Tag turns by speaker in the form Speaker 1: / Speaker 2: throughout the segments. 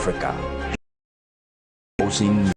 Speaker 1: Africa. Housing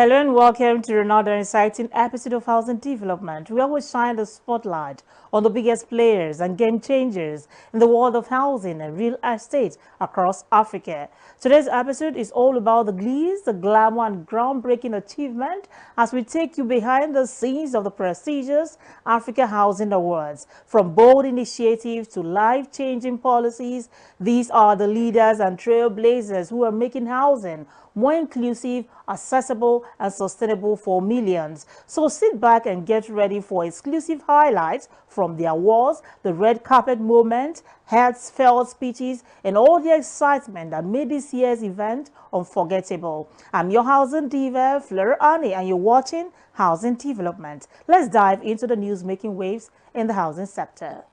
Speaker 2: Hello and welcome to another exciting episode of Housing Development, where we shine the spotlight on the biggest players and game changers in the world of housing and real estate across Africa. Today's episode is all about the glitz, the glamour and groundbreaking achievement as we take you behind the scenes of the prestigious Africa Housing Awards. From bold initiatives to life-changing policies, these are the leaders and trailblazers who are making housing more inclusive, accessible, and sustainable for millions. So sit back and get ready for exclusive highlights from the awards, the red carpet moment, heartfelt speeches, and all the excitement that made this year's event unforgettable. I'm your housing diva, Fleur Annie, and you're watching Housing Development. Let's dive into the news-making waves in the housing sector.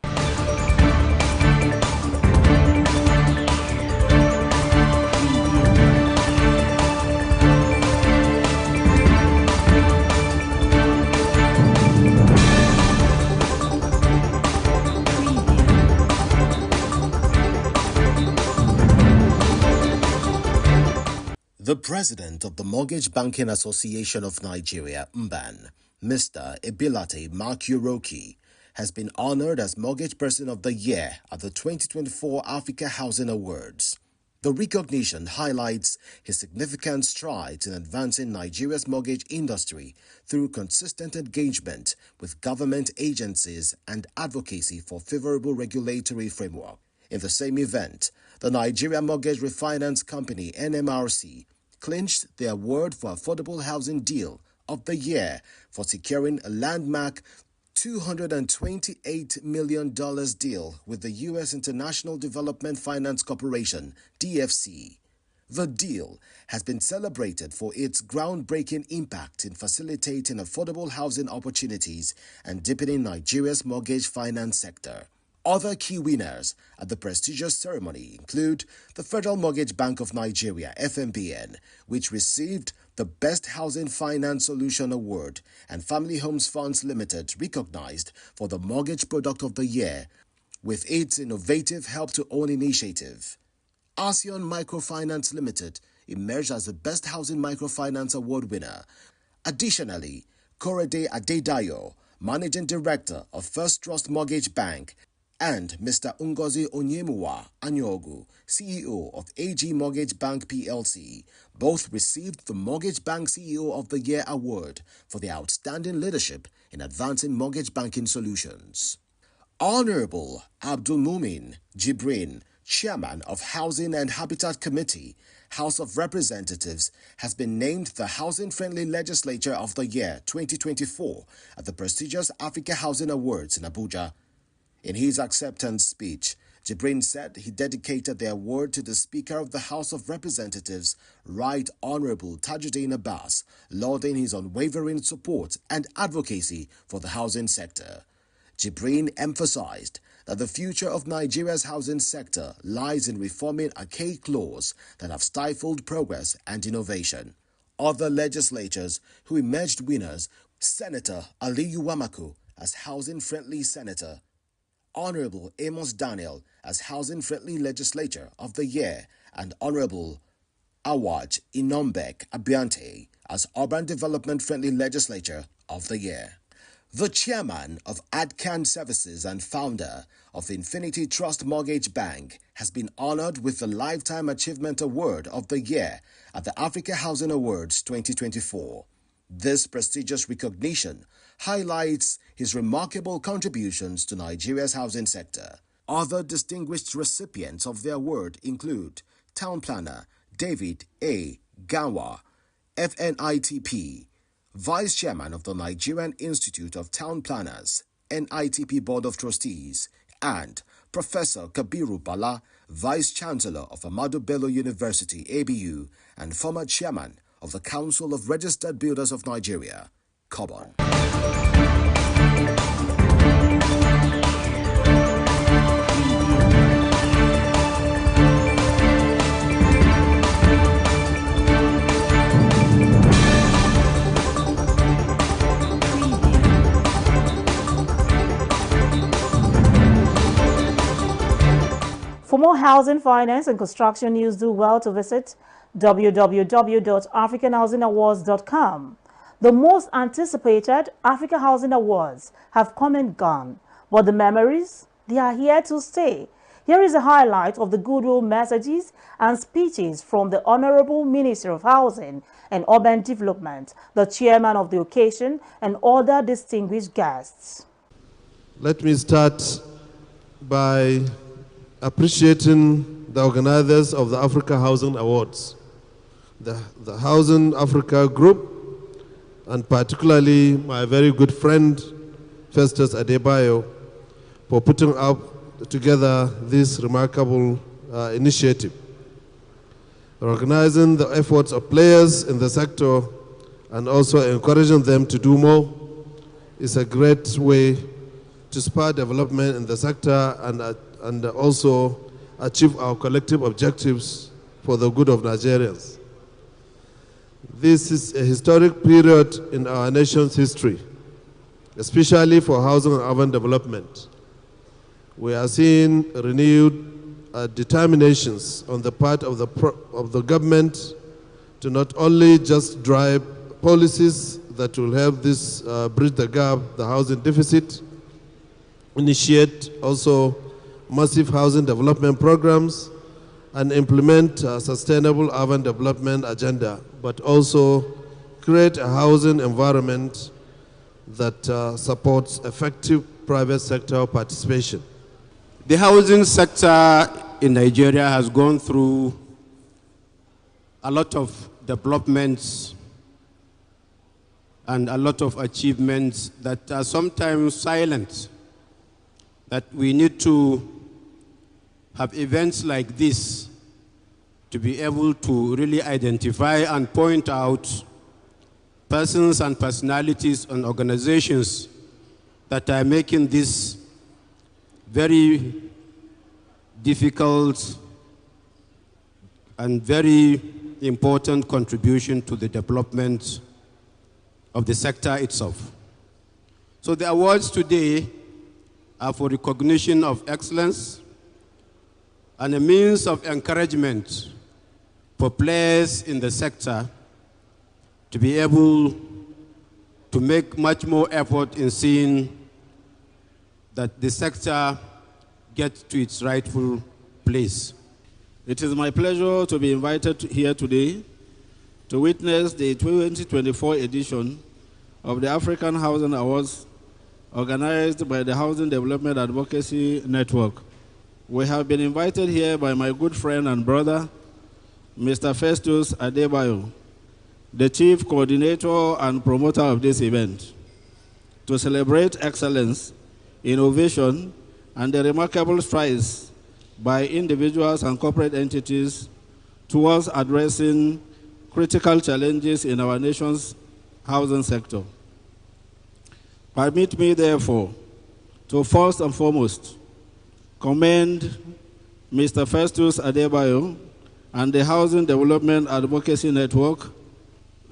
Speaker 3: The president of the Mortgage Banking Association of Nigeria, MBAN, Mr. Ebilate Makioroki, has been honored as Mortgage Person of the Year at the 2024 Africa Housing Awards. The recognition highlights his significant strides in advancing Nigeria's mortgage industry through consistent engagement with government agencies and advocacy for favorable regulatory framework. In the same event, the Nigeria Mortgage Refinance Company, NMRC, clinched the award for Affordable Housing Deal of the Year for securing a landmark $228 million deal with the U.S. International Development Finance Corporation, DFC. The deal has been celebrated for its groundbreaking impact in facilitating affordable housing opportunities and deepening Nigeria's mortgage finance sector. Other key winners at the prestigious ceremony include the Federal Mortgage Bank of Nigeria, FMBN, which received the Best Housing Finance Solution Award, and Family Homes Funds Limited, recognized for the Mortgage Product of the Year with its innovative Help to Own initiative. ASEAN Microfinance Limited emerged as the Best Housing Microfinance Award winner. Additionally, Korede Adedayo, Managing Director of First Trust Mortgage Bank, and Mr. Ngozi Onyemuwa Anyogu, CEO of AG Mortgage Bank PLC, both received the Mortgage Bank CEO of the Year award for their outstanding leadership in advancing mortgage banking solutions. Honorable Abdul Mumin Jibrin, Chairman of Housing and Habitat Committee, House of Representatives, has been named the Housing-Friendly Legislature of the Year 2024 at the prestigious Africa Housing Awards in Abuja. In his acceptance speech, Jibrin said he dedicated the award to the Speaker of the House of Representatives, Right Honorable Tajuddin Abbas, lauding his unwavering support and advocacy for the housing sector. Jibrin emphasized that the future of Nigeria's housing sector lies in reforming archaic laws that have stifled progress and innovation. Other legislators who emerged winners: Senator Aliyu Wamako as Housing-Friendly Senator, Honorable Amos Daniel as Housing-Friendly Legislature of the Year, and Honorable Awaj Inombek Abiante as Urban Development Friendly Legislature of the Year. The chairman of Adcan Services and founder of Infinity Trust Mortgage Bank has been honored with the Lifetime Achievement Award of the Year at the Africa Housing Awards 2024. This prestigious recognition highlights his remarkable contributions to Nigeria's housing sector. Other distinguished recipients of the award include Town Planner David A. Gawa, FNITP, Vice Chairman of the Nigerian Institute of Town Planners, NITP Board of Trustees, and Professor Kabiru Bala, Vice Chancellor of Ahmadu Bello University, ABU, and former Chairman of the Council of Registered Builders of Nigeria, COBON.
Speaker 2: For more housing, finance, and construction news, do well to visit www.africanhousingawards.com. The most anticipated Africa Housing Awards have come and gone, but the memories, they are here to stay. Here is a highlight of the goodwill messages and speeches from the Honorable Minister of Housing and Urban Development, the chairman of the occasion, and other distinguished guests.
Speaker 1: Let me start by appreciating the organizers of the Africa Housing Awards, the Housing Africa Group, and particularly my very good friend, Festus Adebayo, for putting up together this remarkable initiative. Recognizing the efforts of players in the sector and also encouraging them to do more is a great way to spur development in the sector and also achieve our collective objectives for the good of Nigerians. This is a historic period in our nation's history, especially for housing and urban development. We are seeing renewed determinations on the part of the government to not only just drive policies that will help this bridge the gap, the housing deficit, initiate also massive housing development programs, and implement a sustainable urban development agenda, but also create a housing environment that supports effective private sector participation.
Speaker 4: The housing sector in Nigeria has gone through a lot of developments and a lot of achievements that are sometimes silent, that we need to have events like this to be able to really identify and point out persons and personalities and organizations that are making this very difficult and very important contribution to the development of the sector itself. So the awards today are for recognition of excellence and a means of encouragement for players in the sector to be able to make much more effort in seeing that the sector gets to its rightful place.
Speaker 5: It is my pleasure to be invited here today to witness the 2024 edition of the African Housing Awards organized by the Housing Development Advocacy Network. We have been invited here by my good friend and brother, Mr. Festus Adebayo, the chief coordinator and promoter of this event, to celebrate excellence, innovation, and the remarkable strides by individuals and corporate entities towards addressing critical challenges in our nation's housing sector. Permit me, therefore, to first and foremost commend Mr. Festus Adebayo and the Housing Development Advocacy Network,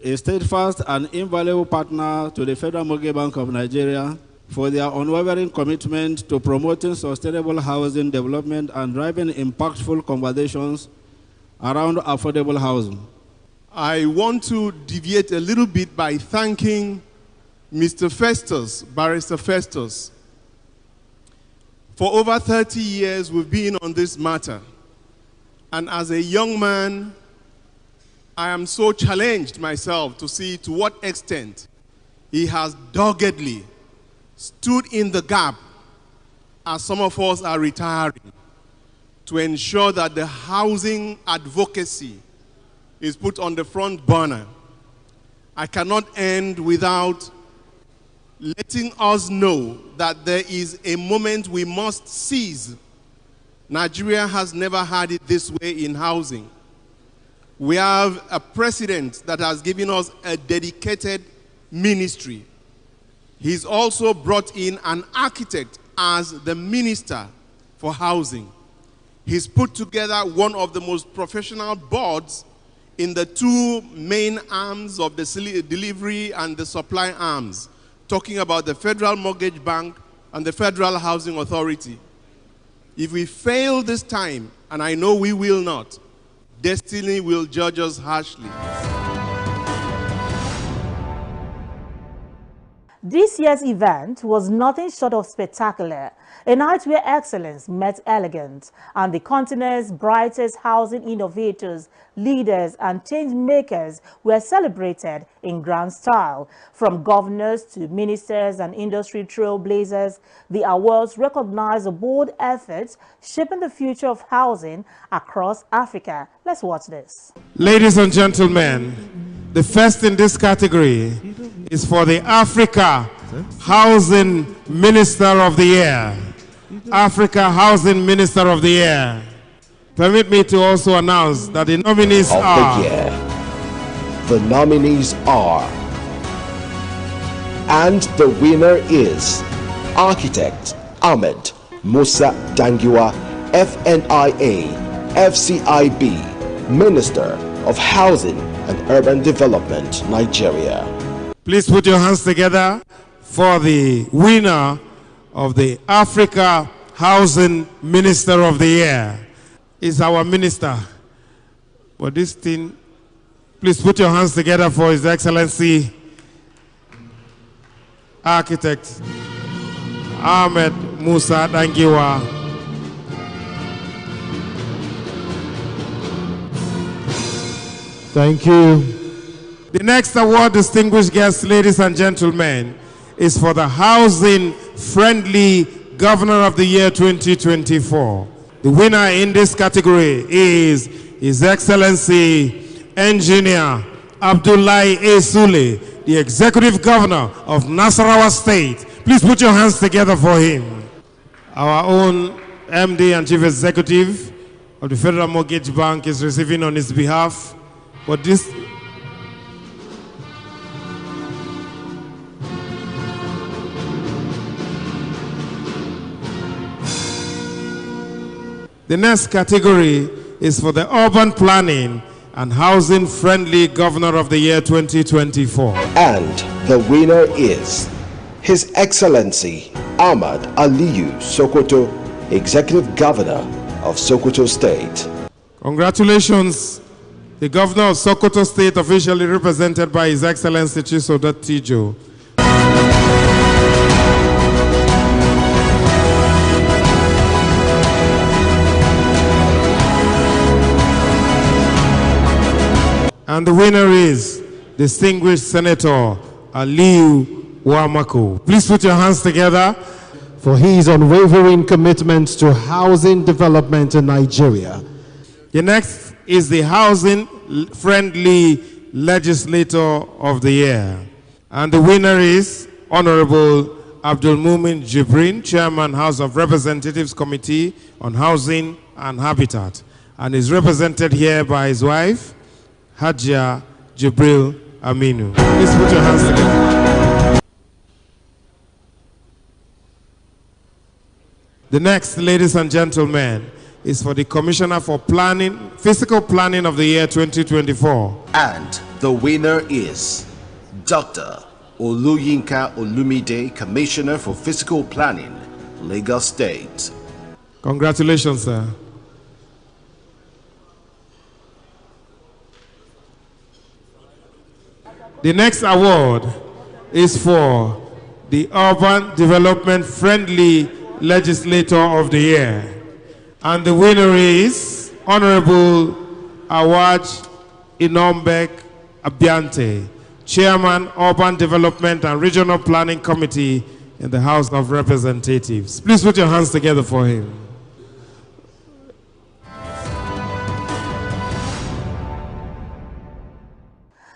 Speaker 5: a steadfast and invaluable partner to the Federal Mortgage Bank of Nigeria, for their unwavering commitment to promoting sustainable housing development and driving impactful conversations around affordable housing.
Speaker 6: I want to deviate a little bit by thanking Mr. Festus, Barrister Festus. For over 30 years, we've been on this matter. And as a young man, I am so challenged myself to see to what extent he has doggedly stood in the gap as some of us are retiring to ensure that the housing advocacy is put on the front burner. I cannot end without letting us know that there is a moment we must seize. Nigeria has never had it this way in housing. We have a president that has given us a dedicated ministry. He's also brought in an architect as the minister for housing. He's put together one of the most professional boards in the two main arms of the delivery and the supply arms, talking about the Federal Mortgage Bank and the Federal Housing Authority. If we fail this time, and I know we will not, destiny will judge us harshly.
Speaker 2: This year's event was nothing short of spectacular, a night where excellence met elegance, and the continent's brightest housing innovators, leaders, and change makers were celebrated in grand style. From governors to ministers and industry trailblazers, the awards recognize the bold efforts shaping the future of housing across Africa. Let's watch this.
Speaker 7: Ladies and gentlemen, the first in this category is for the Africa Housing Minister of the Year. Africa Housing Minister of the Year. Permit me to also announce that the nominees are...
Speaker 3: The nominees are... And the winner is... Architect Ahmed Musa Dangiwa, FNIA, FCIB, Minister of Housing and Urban Development, Nigeria.
Speaker 7: Please put your hands together for the winner of the Africa Housing Minister of the Year. Is our minister. But this thing, please put your hands together for His Excellency Architect Ahmed Musa Dangiwa.
Speaker 8: Thank you.
Speaker 7: The next award, distinguished guests, ladies and gentlemen, is for the Housing Friendly Governor of the Year 2024. The winner in this category is His Excellency Engineer Abdullahi A. Sule, the Executive Governor of Nasarawa State. Please put your hands together for him. Our own MD and Chief Executive of the Federal Mortgage Bank is receiving on his behalf. But this... The next category is for the Urban Planning and Housing Friendly Governor of the Year 2024.
Speaker 3: And the winner is His Excellency Ahmad Aliyu Sokoto, Executive Governor of Sokoto State.
Speaker 7: Congratulations. The Governor of Sokoto State, officially represented by His Excellency Chisoda Tijo. And the winner is distinguished Senator Aliyu Wamako. Please put your hands together.
Speaker 8: For his unwavering commitment to housing development in Nigeria.
Speaker 7: The next is the Housing Friendly Legislator of the Year. And the winner is Honorable Abdul Mumin Jibrin, Chairman, House of Representatives Committee on Housing and Habitat, and is represented here by his wife, Hajia Jibril Aminu. Please put your hands together. The next, ladies and gentlemen, is for the Commissioner for Planning, Physical Planning of the Year 2024.
Speaker 3: And the winner is Dr. Oluyinka Olumide, Commissioner for Physical Planning, Lagos State.
Speaker 7: Congratulations, sir. The next award is for the Urban Development Friendly Legislator of the Year. And the winner is Honorable Awaj Inombek Abiante, Chairman, Urban Development and Regional Planning Committee in the House of Representatives. Please put your hands together for him.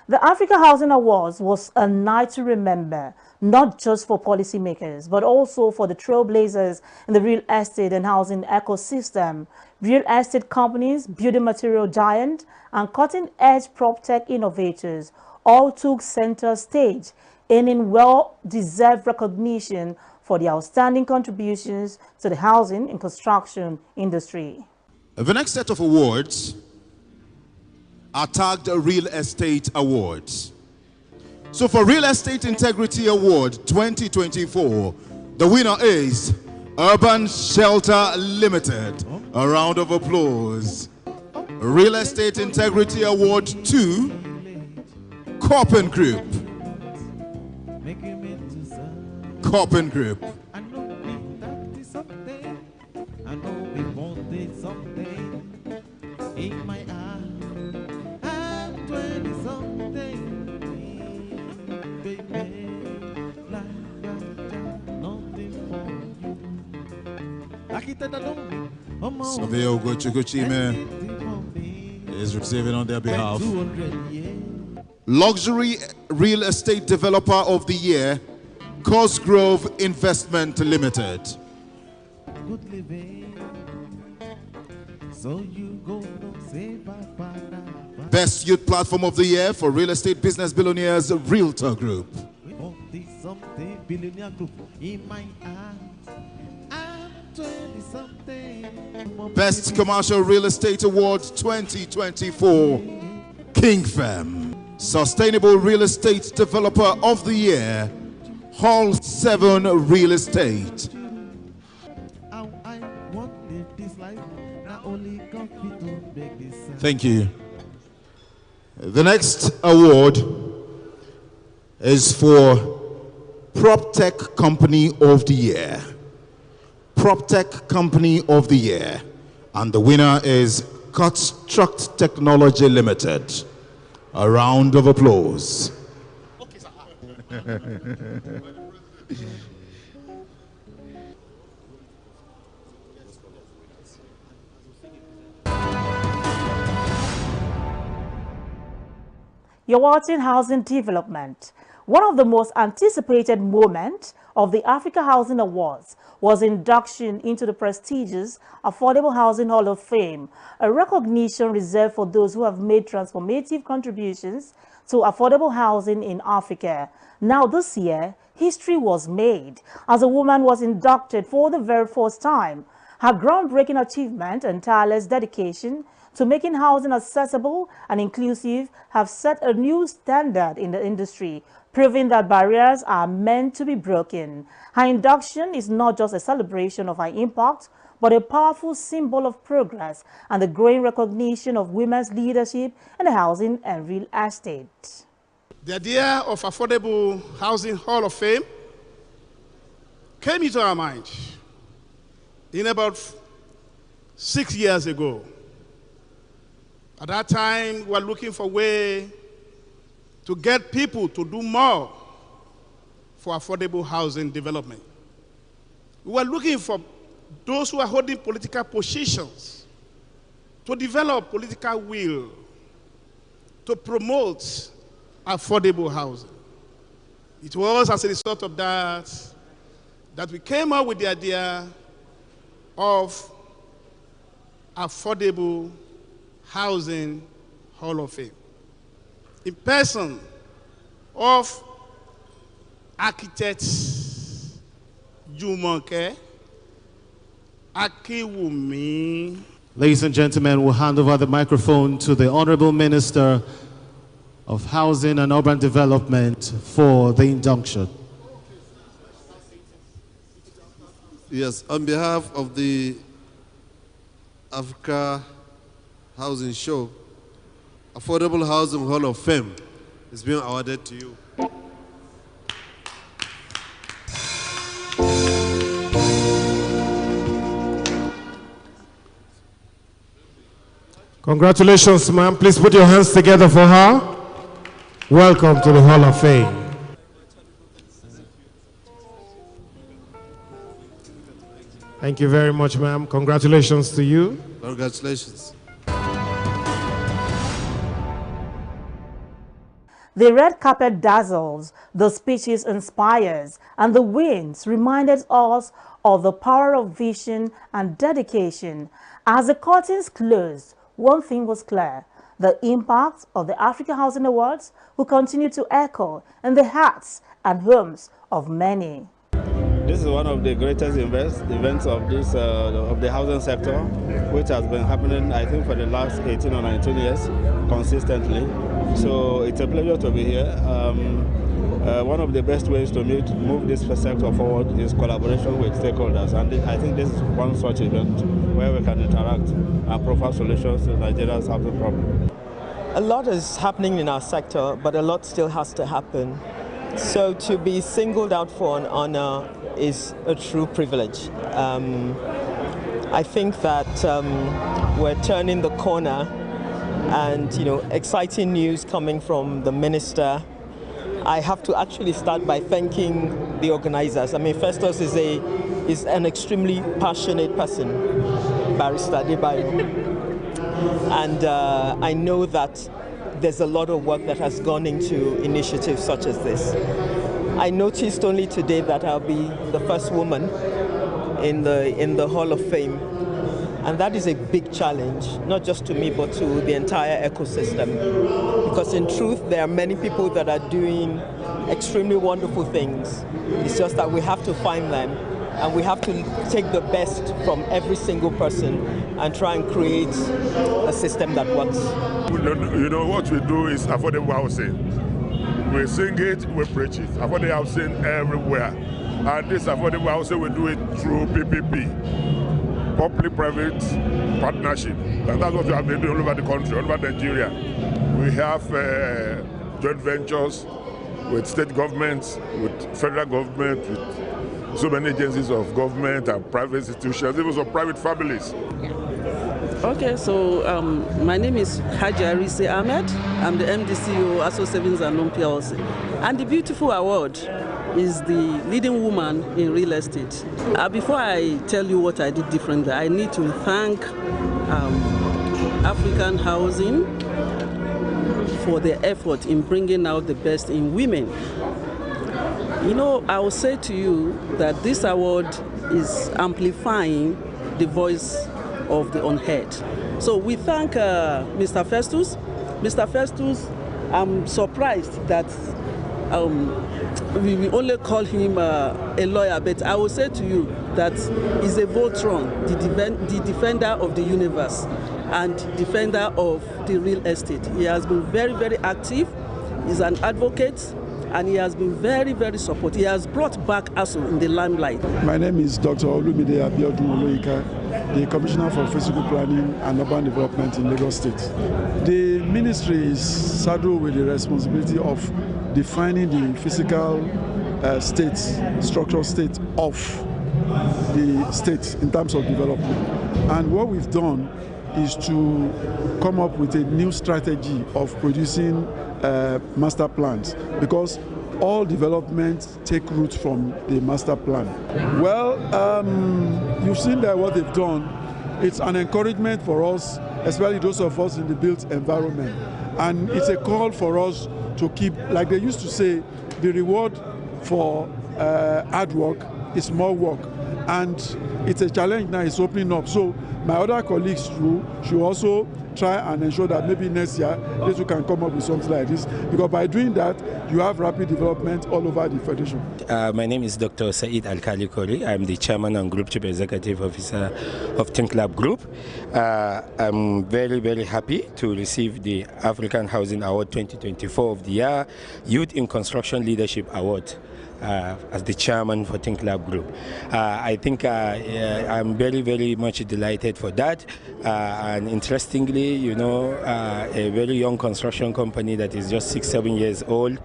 Speaker 2: The Africa Housing Awards was a night to remember, not just for policymakers, but also for the trailblazers in the real estate and housing ecosystem. Real estate companies, building material giants, and cutting-edge PropTech innovators all took center stage, earning well-deserved recognition for their outstanding contributions to the housing and construction industry.
Speaker 9: The next set of awards are tagged Real Estate Awards. So for Real Estate Integrity Award 2024, the winner is Urban Shelter Limited. A round of applause. Real Estate Integrity Award 2, Coppen Group. Coppen Group. Savio Gochukuchime is receiving on their behalf. Luxury Real Estate Developer of the Year, Cosgrove Investment Limited. Best Youth Platform of the Year for Real Estate Business Billionaires, Realtor Group. Best Commercial Real Estate Award 2024, KingFem. Sustainable Real Estate Developer of the Year, Hall 7 Real Estate. Thank you. The next award is for PropTech Company of the Year. PropTech Company of the Year. And the winner is Construct Technology Limited. A round of applause.
Speaker 2: You're watching Housing Development. One of the most anticipated moments of the Africa Housing Awards was induction into the prestigious Affordable Housing Hall of Fame, a recognition reserved for those who have made transformative contributions to affordable housing in Africa. Now this year, history was made as a woman was inducted for the very first time. Her groundbreaking achievement and tireless dedication to making housing accessible and inclusive have set a new standard in the industry, proving that barriers are meant to be broken. Her induction is not just a celebration of her impact, but a powerful symbol of progress and the growing recognition of women's leadership in the housing and real estate.
Speaker 10: The idea of Affordable Housing Hall of Fame came into our mind in about 6 years ago. At that time, we were looking for a way to get people to do more for affordable housing development. We were looking for those who are holding political positions to develop political will to promote affordable housing. It was as a result of that we came up with the idea of Affordable Housing Hall of Fame, in person of architect Jumoke Akiwumi.
Speaker 8: Ladies and gentlemen, we'll hand over the microphone to the Honorable Minister of Housing and Urban Development for the induction.
Speaker 1: Yes, on behalf of the Africa Housing Show, Affordable Housing Hall of Fame is being awarded to you.
Speaker 7: Congratulations, ma'am. Please put your hands together for her. Welcome to the Hall of Fame. Thank you very much, ma'am. Congratulations to you.
Speaker 1: Congratulations.
Speaker 2: The red carpet dazzles, the speeches inspires, and the wins reminded us of the power of vision and dedication. As the curtains closed, one thing was clear: the impact of the Africa Housing Awards will continue to echo in the hearts and homes of many.
Speaker 5: This is one of the greatest events of this of the housing sector, which has been happening, I think, for the last 18 or 19 years consistently. So it's a pleasure to be here. One of the best ways to move this sector forward is collaboration with stakeholders, and I think this is one such event where we can interact and provide solutions to Nigeria's housing problem.
Speaker 11: A lot is happening in our sector, but a lot still has to happen. So to be singled out for an honor is a true privilege. I think that we're turning the corner, and exciting news coming from the minister. I have to actually start by thanking the organizers. I mean, Festus is an extremely passionate person, Barrister Adebayo, and I know that there's a lot of work that has gone into initiatives such as this. I noticed only today that I'll be the first woman in the Hall of Fame, and that is a big challenge, not just to me but to the entire ecosystem, because in truth there are many people that are doing extremely wonderful things. It's just that we have to find them, and we have to take the best from every single person and try and create a system that works.
Speaker 12: What we do is affordable housing. We sing it, we preach it. Affordable housing everywhere. And this affordable housing, we do it through PPP, public-private partnership. And that's what we have been doing all over the country, all over Nigeria. We have joint ventures with state governments, with federal government, with so many agencies of government and private institutions, even some private families.
Speaker 13: Okay, so my name is Haji Arise Ahmed. I'm the MD CEO, ASO Savings and Loan PLC. And the beautiful award is the leading woman in real estate. Before I tell you what I did differently, I need to thank African Housing for their effort in bringing out the best in women. I will say to you that this award is amplifying the voice of the unheard. So we thank Mr. Festus. Mr. Festus, I'm surprised that we only call him a lawyer, but I will say to you that he's a Voltron, the defender of the universe and defender of the real estate. He has been very, very active. He's an advocate, and he has been very, very supportive. He has brought back ASO in the limelight.
Speaker 14: My name is Dr. Olumide Abiodun Oloyinka, the Commissioner for Physical Planning and Urban Development in Lagos State. The ministry is saddled with the responsibility of defining the physical structural state of the state in terms of development. And what we've done is to come up with a new strategy of producing master plans, because all developments take root from the master plan. Well, you've seen that what they've done. It's an encouragement for us, especially those of us in the built environment. And it's a call for us to keep, like they used to say, the reward for hard work is more work. And it's a challenge now, it's opening up. So my other colleagues should also try and ensure that maybe next year they can come up with something like this, because by doing that you have rapid development all over the federation.
Speaker 15: My name is Dr. Saeed Alkali Kori. I'm the chairman and group chief executive officer of ThinkLab Group. I'm very, very happy to receive the African Housing Award 2024 of the Year Youth in Construction Leadership Award. As the chairman for ThinkLab Group. I think I'm very, very much delighted for that. And interestingly, a very young construction company that is just 6-7 years old,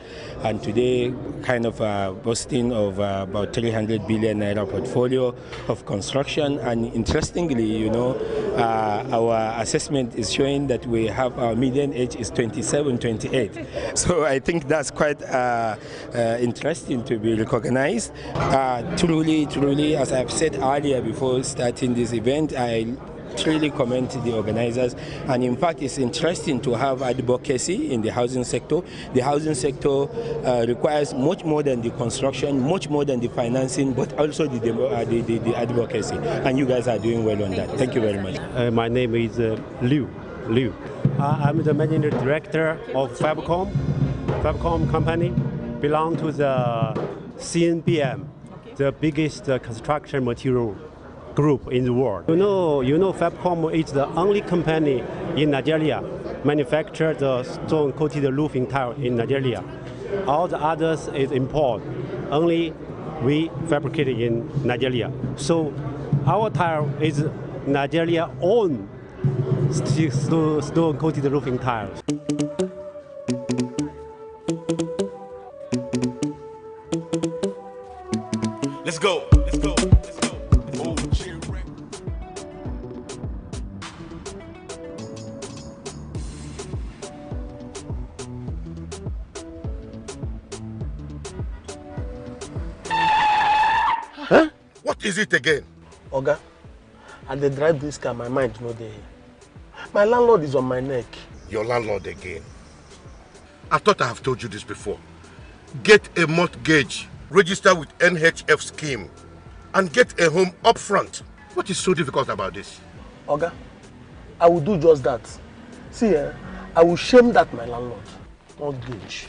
Speaker 15: and today kind of boasting of about 300 billion naira portfolio of construction. And interestingly, our assessment is showing that we have our median age is 27, 28. So I think that's quite interesting to be recognized. Truly, as I've said earlier before starting this event, I truly commend the organizers, and in fact it's interesting to have advocacy in the housing sector. The housing sector requires much more than the construction, much more than the financing, but also the advocacy, and you guys are doing well on that. Thank you very much.
Speaker 16: My name is Liu. I'm the managing director of Fabcom. Fabcom company belong to the CNBM, the biggest construction material group in the world. You know Fabcom is the only company in Nigeria manufacture the stone-coated roofing tile in Nigeria. All the others is import. Only we fabricate it in Nigeria. So our tile is Nigeria own stone-coated roofing tiles.
Speaker 17: Let's go.
Speaker 18: Huh? What is it again?
Speaker 19: Oga, and they drive this car, my mind no dey. My landlord is on my neck.
Speaker 18: Your landlord again? I thought I have told you this before. Get a mortgage, register with NHF scheme, and get a home up front. What is so difficult about this?
Speaker 19: Oga, I will do just that. See, I will shame that my landlord. Mortgage.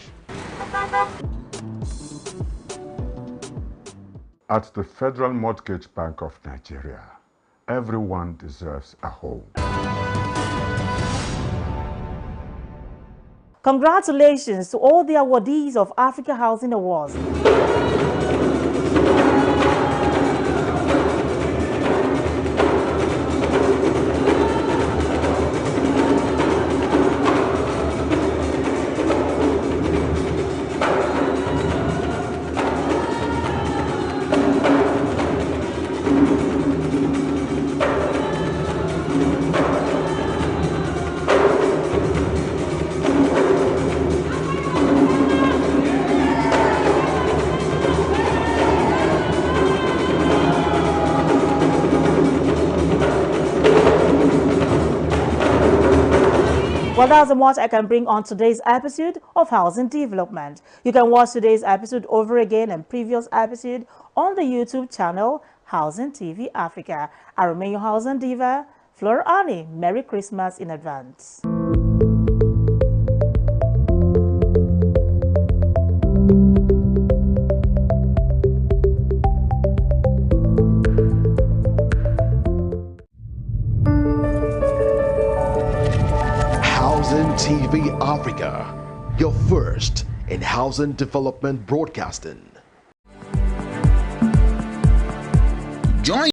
Speaker 20: At the Federal Mortgage Bank of Nigeria, everyone deserves a home.
Speaker 2: Congratulations to all the awardees of Africa Housing Awards. Well, that's how much I can bring on today's episode of Housing Development. You can watch today's episode over again and previous episode on the YouTube channel Housing TV Africa. I remain your housing diva, Flora Ani. Merry Christmas in advance.
Speaker 3: TV Africa, your first in housing development broadcasting.